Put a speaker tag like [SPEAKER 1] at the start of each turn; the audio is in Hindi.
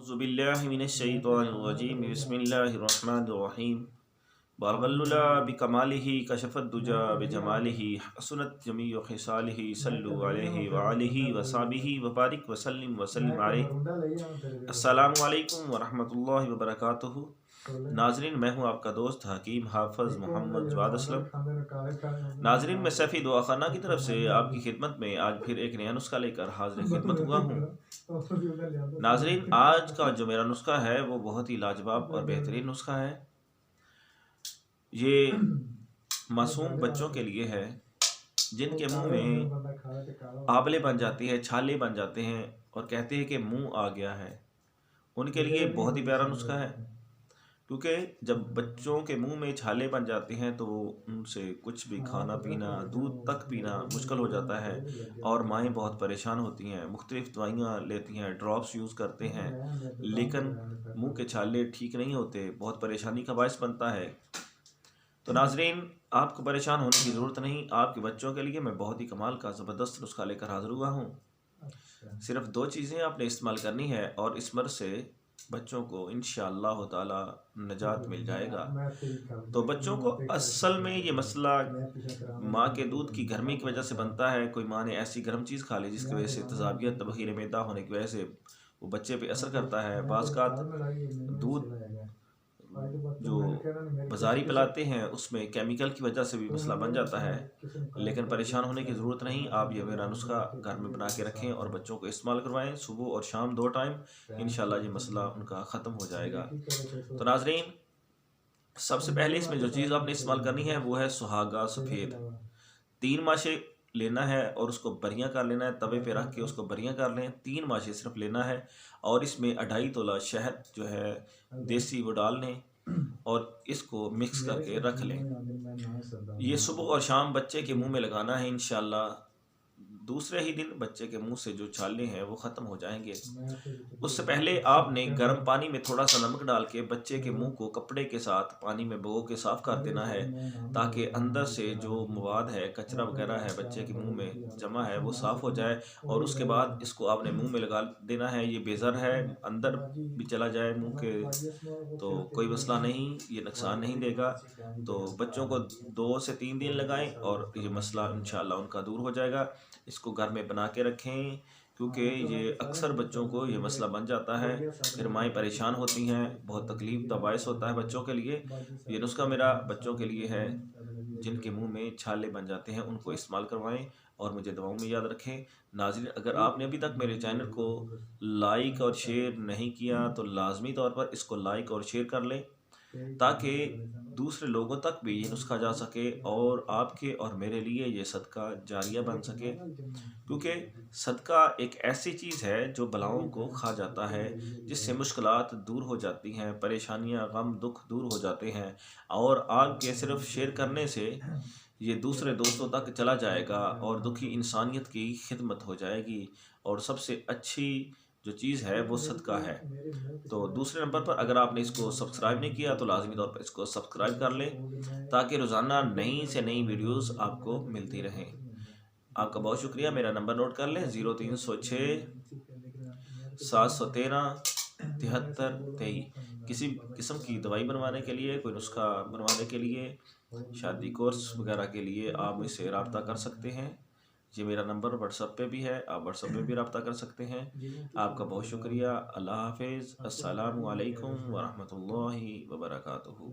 [SPEAKER 1] औज़ुबिल्लाहिमिनश्शैतानिर्रजीम बिस्मिल्लाहिर्रहमानिर्रहीम बलगल्लुला बिकमालिही कशफ़द्दुजा बिजमालिही हसनत जमीउ खिसालिही सल्लु अलैहि व आलिहि व सहाबिही व बारिक व सल्लिम अलैहि। अस्सलामु अलैकुम व रहमतुल्लाहि व बरकातुहू। नाज़रीन, मैं हूँ आपका दोस्त हकीम हाफ़िज़ मोहम्मद जवाद असलम। नाज़रीन, मैं सफ़ी दुआखाना की तरफ से आपकी खिदमत में आज फिर एक नया नुस्खा लेकर हाज़िर खिदमत हुआ हूँ। नाज़रीन, आज का जो मेरा नुस्खा है वो बहुत ही लाजवाब और बेहतरीन नुस्खा है। ये मासूम बच्चों के लिए है जिनके मुंह में आबले बन जाती है, छाले बन जाते हैं और कहते हैं कि मुंह आ गया है। उनके लिए बहुत ही प्यारा नुस्खा है, क्योंकि जब बच्चों के मुंह में छाले बन जाते हैं तो उनसे कुछ भी खाना पीना, दूध तक पीना मुश्किल हो जाता है और माएँ बहुत परेशान होती हैं। मुख्तलिफ़ दवाइयाँ लेती हैं, ड्रॉप्स यूज़ करते हैं, लेकिन मुंह के छाले ठीक नहीं होते, बहुत परेशानी का बायस बनता है। तो नाज़रीन, आपको परेशान होने की ज़रूरत नहीं। आपके बच्चों के लिए मैं बहुत ही कमाल का ज़बरदस्त नुस्खा लेकर हाज़िर हुआ हूँ। सिर्फ 2 चीज़ें आपने इस्तेमाल करनी है और इस मर्ज़ से बच्चों को इंशाअल्लाह ताला निजात मिल जाएगा। तो बच्चों को असल में ये मसला माँ के दूध की गर्मी की वजह से बनता है। कोई माँ ने ऐसी गर्म चीज़ खा ली जिसकी वजह से तज़ाबियत, तबख़ीर मैदा होने की वजह से वो बच्चे पे असर करता है। बाज़-औक़ात दूध जो बाज़ारी पिलाते हैं उसमें केमिकल की वजह से भी मसला बन जाता है, लेकिन परेशान होने की ज़रूरत नहीं। आप ये मेरा नुस्खा घर में बना के रखें और बच्चों को इस्तेमाल करवाएं सुबह और शाम 2 टाइम। इंशाल्लाह ये मसला उनका ख़त्म हो जाएगा। तो नाज़रीन, सबसे पहले इसमें जो चीज़ आपने इस्तेमाल करनी है वो है सुहागा सफ़ेद। 3 माशे लेना है और उसको बरियां कर लेना है। तवे पे रख के उसको बरियां कर लें। 3 माशे सिर्फ लेना है और इसमें 2.5 तोला शहद जो है देसी वो डाल लें और इसको मिक्स करके रख लें। ये सुबह और शाम बच्चे के मुंह में लगाना है। इंशाल्लाह दूसरे ही दिन बच्चे के मुंह से जो छाले हैं वो ख़त्म हो जाएंगे। उससे पहले आपने गर्म पानी में थोड़ा सा नमक डाल के बच्चे के मुंह को कपड़े के साथ पानी में भिगो के साफ़ कर देना है, ताकि अंदर से जो मवाद है, कचरा वगैरह है बच्चे के मुंह में जमा है वो साफ़ हो जाए। और उसके बाद इसको आपने मुंह में लगा देना है। ये बेज़र है, अंदर भी चला जाए मुंह के तो कोई मसला नहीं, ये नुकसान नहीं देगा। तो बच्चों को 2 से 3 दिन लगाएं और ये मसला इंशाल्लाह उनका दूर हो जाएगा। इसको घर में बना के रखें, क्योंकि ये अक्सर बच्चों को ये मसला बन जाता है। फिर माएँ परेशान होती हैं, बहुत तकलीफ़ का बायस होता है बच्चों के लिए। ये नुस्खा मेरा बच्चों के लिए है जिनके मुंह में छाले बन जाते हैं, उनको इस्तेमाल करवाएं और मुझे दुआओं में याद रखें। नाज़रीन, अगर आपने अभी तक मेरे चैनल को लाइक और शेयर नहीं किया तो लाजमी तौर पर इसको लाइक और शेयर कर लें, ताकि दूसरे लोगों तक भी ये नुस्खा जा सके और आपके और मेरे लिए ये सदका जारिया बन सके। क्योंकि सदका एक ऐसी चीज़ है जो बलाओं को खा जाता है, जिससे मुश्किलात दूर हो जाती हैं, परेशानियां, गम, दुख दूर हो जाते हैं। और आपके सिर्फ शेयर करने से ये दूसरे दोस्तों तक चला जाएगा और दुखी इंसानियत की खिदमत हो जाएगी। और सबसे अच्छी जो चीज़ है वो सदका है। तो दूसरे नंबर पर अगर आपने इसको सब्सक्राइब नहीं किया तो लाजमी तौर पर इसको सब्सक्राइब कर लें, ताकि रोज़ाना नई से नई वीडियोस आपको मिलती रहें। आपका बहुत शुक्रिया। मेरा नंबर नोट कर लें, 0306 713 7323। किसी किस्म की दवाई बनवाने के लिए, कोई नुस्खा बनवाने के लिए, शादी कोर्स वगैरह के लिए आप मुझसे रब्ता कर सकते हैं। ये मेरा नंबर व्हाट्सएप पे भी है, आप व्हाट्सएप पे भी रब्ता कर सकते हैं। आपका बहुत शुक्रिया। अल्लाह हाफिज़। अस्सलामु अलैकुम व रहमतुल्लाहि व बरकातुहू।